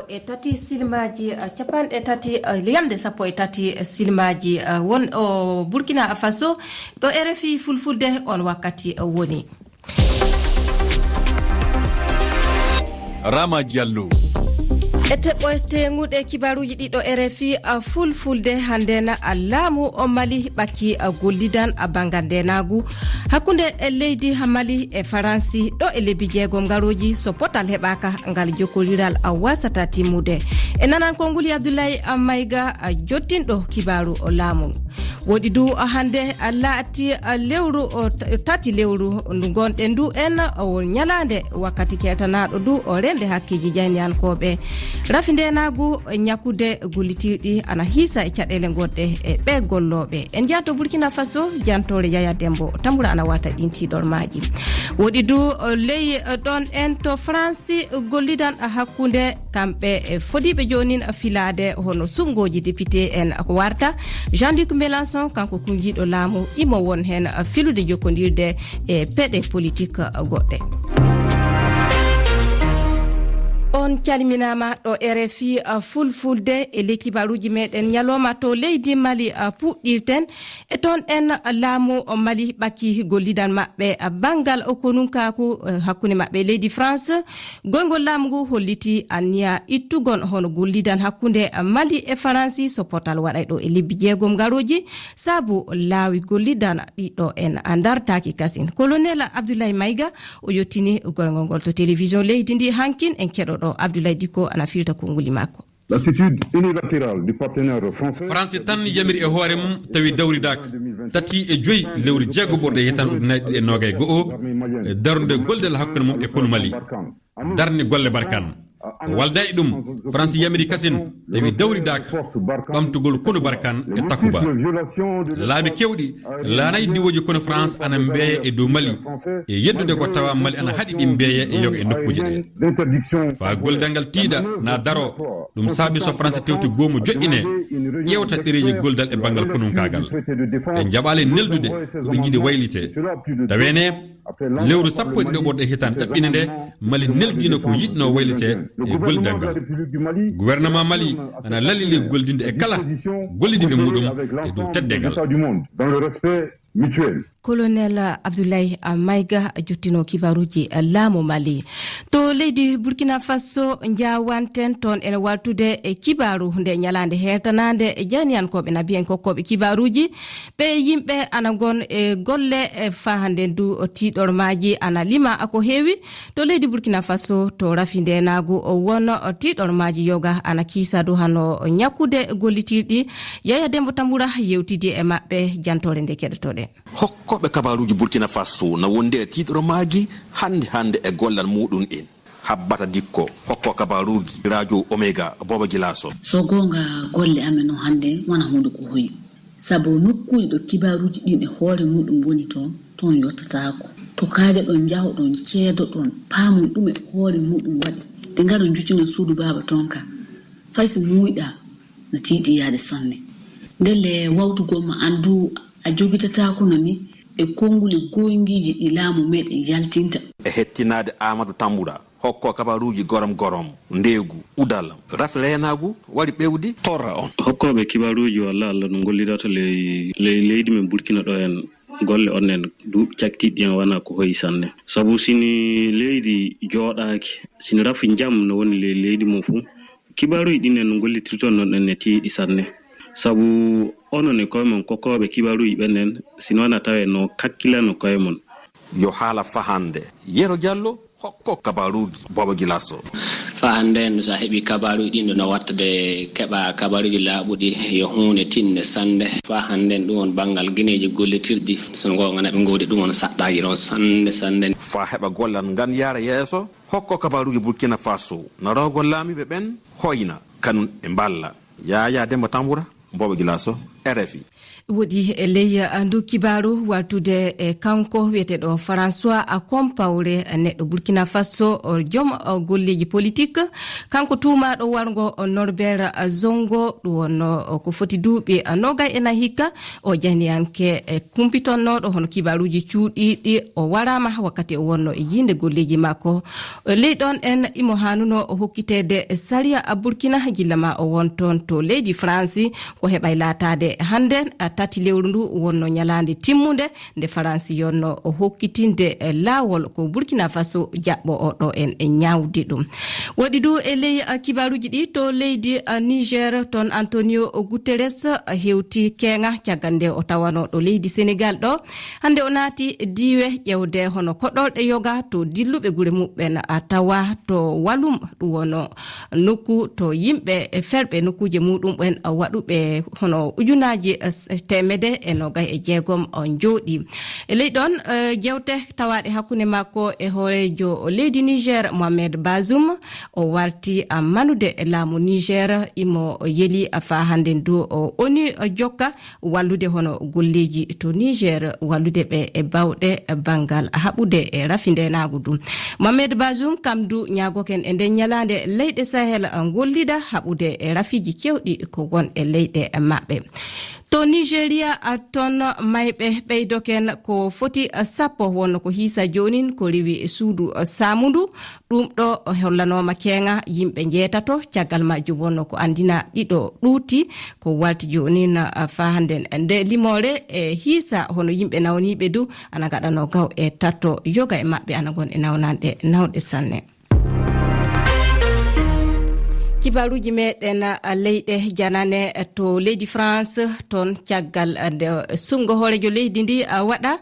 e tati silmaji capanɗe tati liyamde sappo e tati silmaji won o Burkina Faso ɗo RFI fulfulde on wakkati woni. Rama Diallo ete ɓoyte nguɗe kibaruji ɗiɗo RFI fulfulde handena laamu o Mali ɓakki gollidan bangandenagu hakkunde leydi Mali e Faransi ɗo e lebbi jeegom garoji so potal heɓaka ngal jokkoliral wasata timmude e nanan konguli Abdoulaye Mayga jottinɗo kibaru laamu wodi du hande laati lewru tati lewru ndu gonɗen du en o nyalande wakkati ketanaɗo du o rende hakkiji jayniyankoɓe rafindenagu nyakude gullitiɗi ana hisa e caɗele goɗɗe e ɓe golloɓe en jatto Burkina Faso jantore Yaya Dembo Tambura ana wata ɗintiɗor maji wodi du ley ɗon en to France gollidan hakkunde kamɓe fodiɓe jonin filade hono sungoji député en ko warta Jean-Luc Mélenchon kanko kungiɗo laamu imo won hen filude jokkodirde e peɗe politique goɗɗe. On calminama ɗo RFI fulfulde e lekibaruji meɗen nyaloma to leydi Mali puɗɗirten e ton en laamu Mali ɓakki gollidan maɓɓe bangal konunkaku hakkunde maɓɓe leydi France goygol laamu ngu holliti anniya ittugon hono gollidan hakkunde Mali e Faransi so potal waɗay ɗo e lebbi jeegom garoji sabu laawi gollidan ɗiɗo en dartaki kasin. Colonel Abdoulaye Mayga o yottini goygol ngol to télévision leydi ndi hankin en keɗoɗo Abdoulaye Diko ana filta konguli makko. L'attitude unilatérale du partenaire français. France tan yamiri e hoore mum tawi dawridak tati e joyi lewri jeego ɓurde yetan ujunnaje e nogay go'o darnude goldel hakkunde mum e kono Mali darni golle Barkane walda e ɗum France yamiri kasin tawi dawridak ɓamtugol kono Barkane e Takuba laabi kewɗi laanayi diwoji kono France ana mbeeya e dow Mali e yeddude ko tawa Mali ana haɗi ɗi mbeeya e yoga e nokkuje ɗe fa goldal ngal tiiɗa na daro ɗum saabi so France tewti goomu joƴƴine ƴewta ɗereji goldal e banggal konunkagal ɓe jaɓali neldude koɓe jiiɗi waylite tawene lewru sappo e ɗiɗo ɓorde hitan ɗaɓɓine nde Mali neldino ko yiɗno waylite e goldal ngal gouvernement Mali ana lalili goldinde e kala gollidiɓe muɗum e dow teddegal. Colonel Abdoulaye Mayga jottino kibaruji laamu Mali to leydi Burkina Faso jawanten ton en waltude e kibaru nde nyalande hertanande e janiyankoɓe nabiyen kokkoɓe kibaruji ɓe yimɓe ana gon e golle fa hande du tiɗor maji ana lima ako heewi to leydi Burkina Faso to rafindenagu won tiɗor maji yoga ana kisadu hano nyakude gollitirɗi Yaya Dembo Tambura yewtidi e maɓɓe jantore nde keɗotoɗen. Hokkoɓe kabaruji Burkina Faso na wonde e tiɗoro maji hande e gollal muɗum en habbata dikko hokko kabaruji radio Omega Bobo Gilaso so gonga golle amen hande wona hunde ko hoyi sabu nokkuji ɗo kibaruji ɗin e hoore muɗum woni ton yottatako to kaade ɗon jaho ɗon ceedo ɗon paamu ɗum e hoore muɗum waɗi de ngaɗon juccino suudu baba tonka faysi muyɗa no tiiɗi yaade sanne ndelle wawtugoma andu a jogitatako noni e konguli goyngiji ɗi laamu meɗen yaltinta e hettinade Amadou Tambura hokko kabaruji gorom ndegu udal raflenagu wari ɓewdi torra on hokkoɓe kibaruji walla Allah no gollidata leydi men Burkina ɗo en golle onnen duuɓi caktiɗi en wana ko hoyi sanne sabu sini leydi jooɗaki sini rafi jam no woni leydi mum fu kibaruji ɗin en gollitirton non en ne tiiɗi sanne sabu onon e koye mon kokkoɓe kibaruji ɓennen sino wana tawe no kakkilano koye mon yo haala fahande Yero Diallo hokko kabaruji Bobo Gilaso fahande en sa heɓi kabaruji ɗin no wattade keɓa kabaruji laaɓuɗi yo hunde tinne sande fahande ɗum on banggal guineji gollitirɗi sono gogana ɓe gowdi ɗum on saɗɗaji ɗon sande fa heɓa gollal ngan yaara yeeso hokko kabaruji Burkina Faso no rogol laamiɓe ɓen hoyna kanum e mballa Yaya Demba Tambura Bobo Gilaso RFI. wodi e ley andu kibaru waltude e kanko wiyeteɗo François Compaoré neɗɗo Burkina Faso joom golleji politique kanko tumaɗo wargo Norbert Zongo ɗum wonno ko foti duuɓi 20 hikka o janiyanke kumpitonnoɗo hono kibaruji cuuɗiɗi o warama wakkati o wonno yinde golleji makko leyɗon en imo hanuno hokkitede saria Burkina jillama o wonton to leydi France ko heɓay latade hande tati lewru ndu wonno nyalande timmude nde France yonno o hokkitinde lawol ko Burkina Faso jabbo oɗo en nyawdi ɗum wodi du e ley kibaruji ɗi to leydi Niger ton Antonio Guterres hewti kenga cagande o tawano ɗo leydi Senegal ɗo hande o naati diwe ƴewde hono koɗolɗe yoga to dilluɓe gure muɓɓen tawa to walum ɗum wono nokku to yimɓe ferɓe nokkuje muɗum ɓen waɗuɓe hono ujunaji temede e 26 on jooɗi e ley ɗon jewte tawaɗe hakkunde makko e hoorejo leydi Niger Mohamed Bazoum o warti manude laamu Niger imo yeli fa hande ndu oni jokka wallude hono golleji to Niger wallude ɓe e bawɗe bangal haɓude e rafindenagu ɗum Mohamed Bazoum kam du ñagoken e nden ñalande leyɗe Sahel gollida haɓude e rafiji kewɗi ko gon e leyɗe maɓɓe to Nigeria ton mayɓe ɓeydoken ko foti sappo wonno ko hisa jonin ko rewi suudu samundu ɗum ɗo hollanoma kenga yimɓe jeetato caggal majjum wonno ko andina ɗiɗo ɗuuti ko walti jonin fa handen nde limore e hisa hono yimɓe nawniɓe du ana gaɗano gaw e tatto yoga e maɓɓe ana gon e nawnanɗe nawɗe sanne kibaruji meɗen leyɗe janane to leydi France ton caggal nde sungo hoorejo leydi ndi waɗa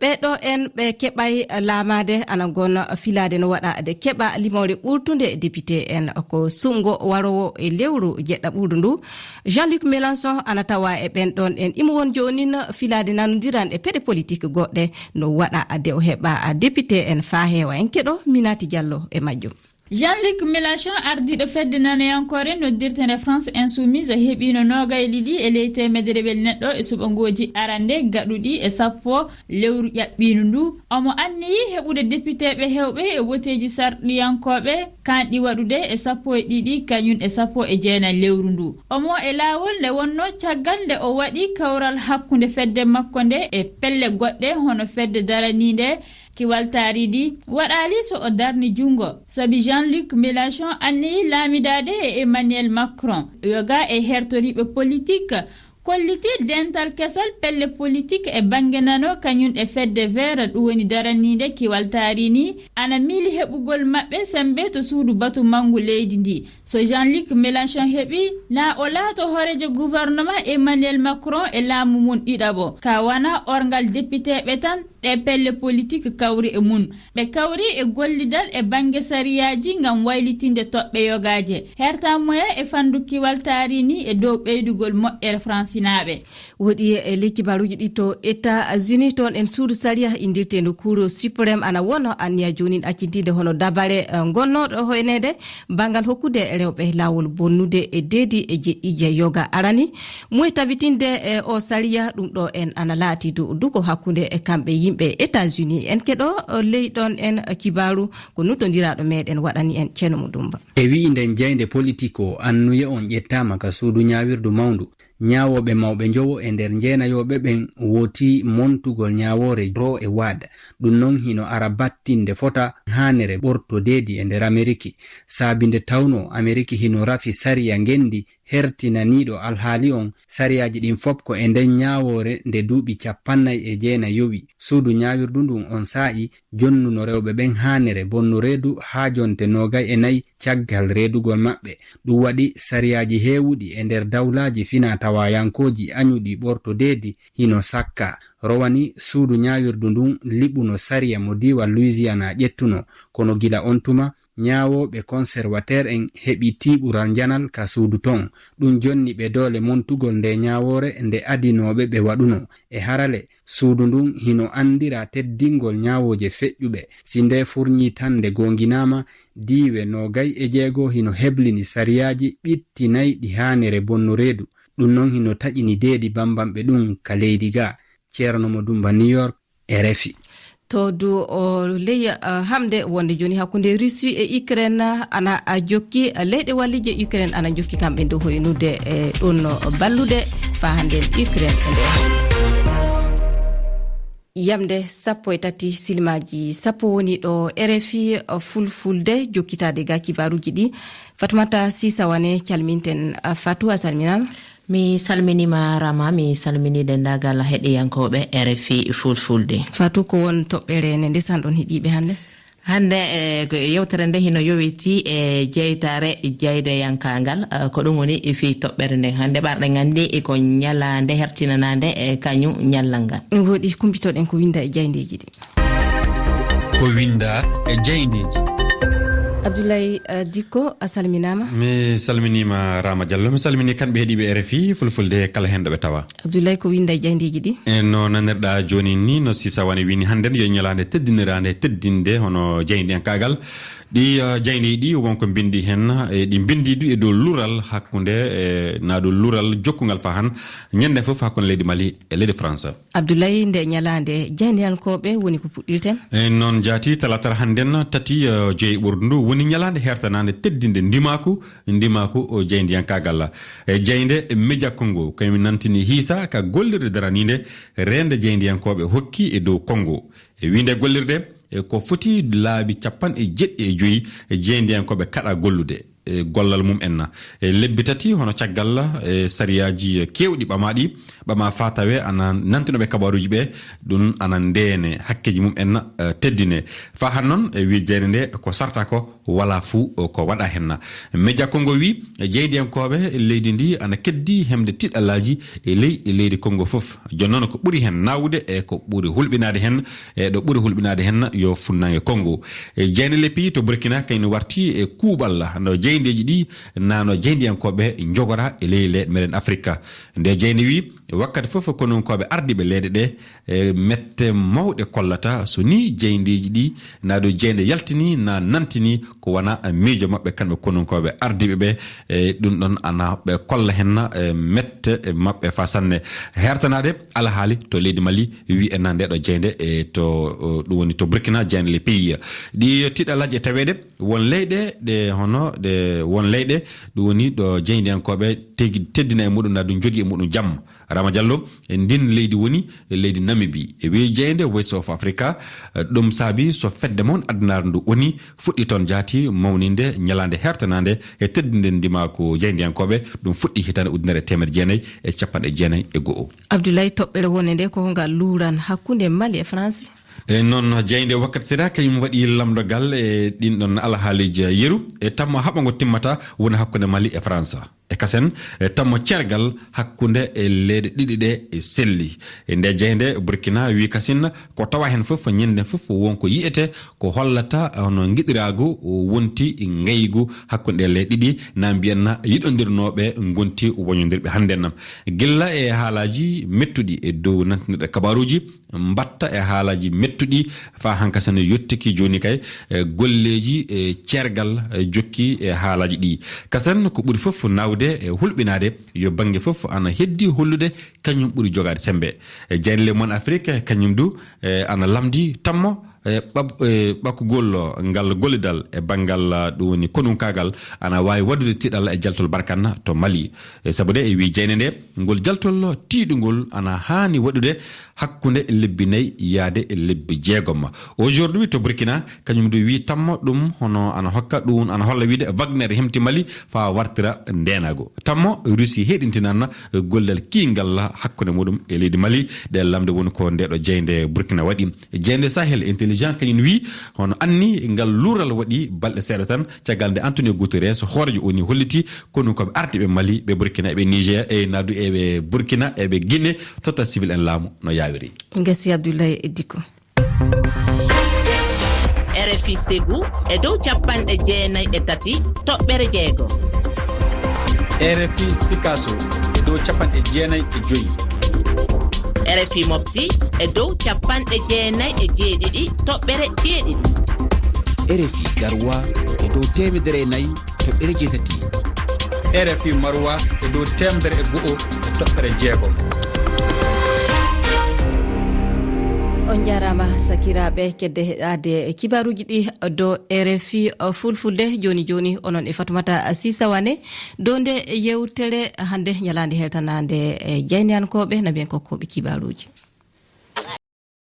ɓeɗo en ɓe keɓay laamade ana gona filade no waɗa de keɓa limore ɓurtude député en ko sungo warowo e lewru jeɗɗa ɓurdu ndu Jean-Luc Mélenchon ana tawa e ɓen ɗon en imo won jonin filade nanodiran e peɗe politique goɗɗe no waɗa de o heɓa député en fa heewa en keɗo Minati Diallo e majjum Jean-Luc Mélenchon ardiɗo fedde nanoyankore noddirtene France Insoumise heɓino nogay ɗiɗi e ley temedere ɓel neɗɗo e suɓogoji arande gaɗuɗi e sappo lewru ƴaɓɓinu ndu omo anniyi heɓude député ɓe hewɓe e woteji sarɗiyankoɓe kanɗi waɗude e sappo e ɗiɗi kañum e sappo e jeenay lewru ndu omo e lawol nde wonno caggal nde o waɗi kawral hakkude fedde makko nde e pelle goɗɗe hono fedde daranide kiwaltaridi waɗali so o darni jungo sabi Jean-Luc Mélenchon anni laamidade e Emmanuel Macron yoga e hertoriɓe politique kolliti dental kesal pelle politique e bangue nano kañum e fedde vert ɗum woni daranide kiwaltarini ana mili heɓugol maɓɓe sembe to suudu batu mangu leydi ndi so Jean-Luc Mélenchon heɓi na o laato hoorejo gouvernement Emmanuel Macron e laamu mum ɗiɗaɓo ka wana orgal député ɓe tan ɗe pelle politique kawri e mun ɓe kawri e gollidal e bangue sariyaji ngam waylitinde toɓɓe yogaje hertamoya e fandu kiwaltarini e dow ɓeydugol moƴƴere francinaɓe woɗi e ley kibaruji ɗi to États-Unis toon en suudu saria indirtendo cour suprême ana wona anniya joni accintinde hono dabare gonnoɗo hoynede bangal hokkude rewɓe lawol bonnude e deedi e jeɗɗije yoga arani moy tabitinde e o saria ɗum ɗo en ana laati duko hakkude e kamɓe yimɓe États-Unis en keɗo leyɗon en kibaru ko nutodiraɗo meɗen waɗani en ceeno Mudumba e wiinde jeyde politique o annuye on ƴettama ka suudu ñawirdu mawndu ñawoɓe mawɓe jowo e nder jeenayoɓe ɓen woti montugol ñawore ro e wada ɗum noon hino ara battinde fota hanere ɓortodeedi e nder Ameriki saabinde tawno Ameriki hino rafi sariya gendi hertinaniɗo alhaali on sariyaji ɗin fop ko e nden ñawore nde duuɓi 49 yowi suudu ñawirdu ndun on sa'i jonnuno rewɓe ɓen hanere bonnu reedu ha jonte 24 caggal reedugol maɓɓe ɗum waɗi sariyaji heewuɗi e nder dawlaji fina tawayankoji anyuɗi ɓortodeedi hino sakka rowani suudu ñawirdu ndun liɓuno sariya mo diwa Louisiana ƴettuno kono gila on tuma ñawoɓe conservateur en heɓi tiɓural janal ka suudu ton ɗum jonni ɓe doole montugol nde ñawore nde adinoɓe ɓe waɗuno e harale suudu ndun hino andira teddingol ñawoje feƴƴuɓe si nde furñi tan nde gonginama diwe 26 hino heblini sariyaji ɓittinayi ɗi hanere bonnu reedu ɗum noon hino taƴini deedi bambamɓe ɗum ka leydi ga. Ceerno mo Dumba, New York, RFI. to du o ley hamde wonde joni hakkunde Russie e Ukraine ana jokki leyɗe wallije Ukraine ana jokki kamɓe nde hoynude e ɗon ballude fa hande Ukraine yamde 13 silmaji 10 woni ɗo RFI fulfulde jokkitade ga kibaruji ɗi. Fatoumata Sisa wane calminten. Fatou a salminama. Mi salminima Rama, mi salmini dendagal heɗiyankoɓe RFI fulfulde. Fatou ko won toɓɓere ne ndesan ɗon heɗiɓe hande yewtere nde hino yowiti e jeytare jeydeyankangal ko ɗum woni fi toɓɓere nde hande ɓarɗe gandi ko ñalande hertinanande e kañum ñallal ngal. ɗum woɗi kumpitoɗen ko winda e jeydeji ɗi. ko winda e jeydeji. Abdoulaye Dicko a salminama. Mi salminima Rama Diallo, mi salmini kamɓe heeɗiɓe RFI fulfulde kala hen ɗo ɓe tawa. Abdoulaye ko winda e jeydeji ɗi. No nanirɗa joni ni no Sisa wani wini hande yo ñalande teddinirande teddinde hono jeydi en kagal ɗi jeydi ɗi wonko bindi hen ɗi bindi du e dow lural hakkunde na dow lural jokkugal fa han ñande fof hakkunde leydi Mali e leydi France. Abdoulaye nde ñalande jeydiyankoɓe woni ko puɗɗirten non jaati talatar handen tati jeeyi ɓurdu ndu woni ñalande hertanande teddinde ndimaku o jeydiyankagal jeyde Media Congo kañum nantini hiisa ka gollirde daraninde rende jeydiyankoɓe hokki e dow Congo e winde gollirde ko foti laabi 75 jeydiyankoɓe kaɗa gollude gollal mum enna lebbi tati hono caggal sariyaji kewɗi ɓama fa tawe ana nantinoɓe kabaruji ɓe ɗum ana ndene hakkeji mum enna teddine fa han noon wi jeyde nde ko sarta ko wala fuu ko waɗa henna. Media Congo wi jeydiyankoɓe leydi ndi ana keddi hemde tiɗallaji e leydi Congo fof jonnoon ko ɓuuri hen nawde e ko ɓuuri hulɓinade hen e ɗo ɓuuri hulɓinade hen yo funnange Congo jeyde leppi to Burkina kayno warti e kuuɓal no jeydeji ɗi nano jeydiyankoɓe jogora e ley leyɗe meɗen Afrique nde jeyde wi wakkati fof kononkoɓe ardiɓe leyɗe ɗe mette mawɗe kollata so ni jeydeji ɗi na ɗo jeyde yaltini na nantini ko wana miijo mabɓe kamɓe kononkoɓe ardiɓe ɓe ɗum ɗon ana ɓe kolla henna mette mabɓe fa sanne hertanade alahaali to leydi Mali wi enna ndeɗo jeyde to ɗum woni to Burkina jeyde les pays ɗi tiɗalaji e tawede won leyɗe ɗe hono ɗe won leyɗe ɗum woni ɗo jeydiyankoɓe teddina e muɗum na ɗum jogui e muɗum jamma. Rama Diallo ndin leydi woni leydi Namibie e wi jeyde Voice of Africa ɗum saabi so fedde mon addunaru ndu woni fuɗɗi toon jaati mawninde ñalande hertanande e teddinde ndima ko jeydiyankoɓe ɗum fuɗɗi hitande ujunere 1991. Abdoulaye toɓɓere wonde nde ko ngal luuran hakkunde Mali e France non jeyde wakkati seeɗa kañum waɗi lamdogal e ɗin ɗon alhaaliji yeru e tammo haɓago timmata woni hakkunde Mali e France e kasen tammo cergal hakkunde e leyɗe ɗiɗi ɗe e selli e nde jeyde Burkina wi kasin ko tawa hen fof ñande fof wonko yiyete ko hollata hono giɗiragu wonti ngaygu hakkunde leyɗe ɗiɗi na mbiyanna yiɗodirnoɓe gonti woñodirɓe handenna gilla e haalaji mettuɗi e dow nantinirɗe kabaruji mbatta e haalaji mettuɗi fa hankasen yettiki joni kay golleji e cergal jokki e haalaji ɗi kasen ko ɓuuri fof nawde e hulɓinade yo banggue fof ana heddi hollude kañum ɓuuri jogade sembe e jeyde mon Afrique kañum du ana lamdi tammo ɓakkugol ngal gollidal e banggal ɗum woni konunkagal ana wawi wadude tiɗal e jaltol barkanna to Mali sabu de e wi jeyde nde ngol jaltol tiiɗugol ana hani waɗude hakkunde lebbi 4 yaade e lebbi 6 aujourd'hui to Burkina kañum du wi tammo ɗum hono ana hokka ɗum ana holla wiide Wagner hemti Mali fa wartira ndenago tammo Russie heɗintinanna gollal kiingal hakkunde muɗum e leydi Mali ɗe lamde woni ko ndeɗo jeyde Burkina waɗi jeyde Sahel intelligent kañum wi hono anni ngal luural waɗi balɗe seeɗa tan caggal nde Antonio Guterres hoorejo oni holliti kono koɓe ardiɓe Mali ɓe Burkina eɓe Niger e nadu eɓe Burkina eɓe Guinée tota civil en laamu no yawiri. Ngasi Abdoulaye Dicko. RFI Ségou e dow 93 toɓɓere 6. RFI Sikasso e dow 95. RFI Mopti e dow 97 toɓɓere 7. RFI Garwa e dow 104 toɓɓere 3. RFI Marwa e dow 101.6. on jarama sakiraɓe kedde heɗade kibaruji ɗi dow RFI fulfulde joni onon e Fatoumata Sisawane dow nde yewtere hande ñalande heltanade e jeyniyankoɓe nabiyen kokkoɓe kibaruji.